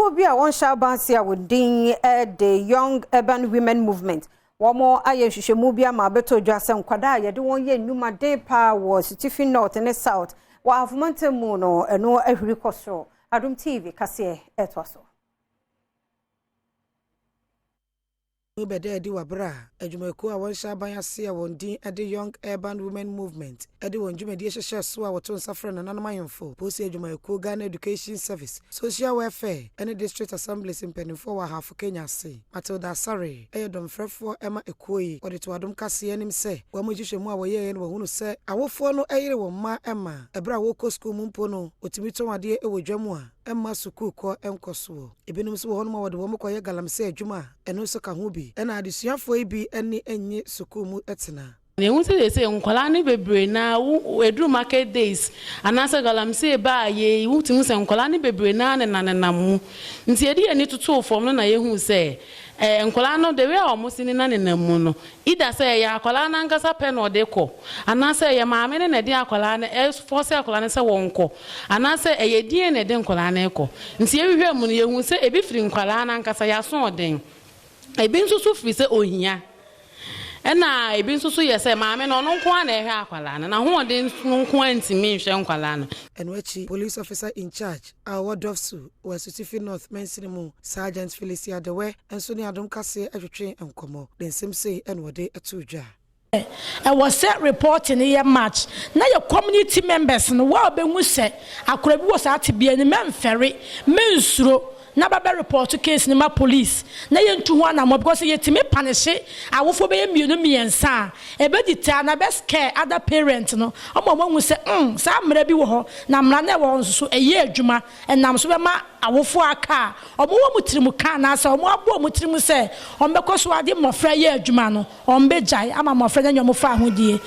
Nkwadafoɔ bi a wɔn hyɛ abansi a wɔdin the Young Urban Women Movement. Wɔn ayɛ hwehwɛmu bi ama abeto dwa sɛ nkwada a yɛde wɔn yɛ nnwumaden paa wɔ Asutifi North ne South. Wɔ afomantamu no ɛno ahwiri kɔ soro. Adom TV Kasee ɛtoa so. Ubede di wabra adwumakuo a wɔnhyɛ aban ase a wɔn din the Young Urban Women Movement ɛde wɔn dwumadi hyehyɛ so a wɔto nsafrɛ nananom ayemfo posi adwumakuo Ghana Education Service Social Welfare and District Assemblies mpanimfoɔ wɔ ahafo Kenya ase Matilda Sare ɛyɛ dɔmfrɛfoɔ ɛma ekuo yi wɔde to Adom Kasee anim sɛ wɔn mo hyehyɛmu a wɔyɛ no wɔhunu sɛ awofoɔ no ɛyere wɔn ma ɛma ɛbra a wɔkɔ school mu mpo no otimi tɔn adeɛ ɛwɔ dwam a ɛma sukuu kɔ ɛnkɔso ebinom so wɔ hɔ no ma wɔde wɔn kɔyɛ galamsey adwuma ɛno so ka ho bi ɛna adesuafoɔ yi bi ɛne ɛnye sukuu mu ɛtena ne hu se say nkwala ne bebre na edru market days anasa galamsey ba ye wutim se nkwala ne bebre na ne nanam nti edi ani tutu fom no na ye hu se nkwala no de we a omosini na nenam mu no ida se ya akwala na nkasa pe no de kɔ anasa ye maame ne de akwala ne force akwala ne se wonko anasa ye die ne de nkwala ne kɔ nti ye hwehwɛ mu no ye hu se ebi firi nkwala na nkasa ya so oden ebi nso so firi se ohia ena ebi nso so yɛ sɛ maame no nko a na ɛhwɛ akwala na ho de nko antimi hwɛ nkwala no enwechi police officer in charge our Dofsu was Asutifi North Mensimu Sergeant Felicia Dewe enso ne Adom Kasee atwetwe nkomo den sim sei enwode atudwa was set reporting here match na your community members no wa obenwu sɛ akora bi wo sa atebia ni memfere mensuro na baba report case ni ma police na yentu ho anamo because yetimi punish awofo be mienu miensa e be dita na be scare other parents no omo hu se sa mra bi wo ho na mra na wo nso eye adwuma enam so be ma awofo aka omo wo mutirimu ka na sa omo abo mutirimu se ombekọ so ade mofra ye adwuma no ombe jai ama mofra nya nyomo fa ahodie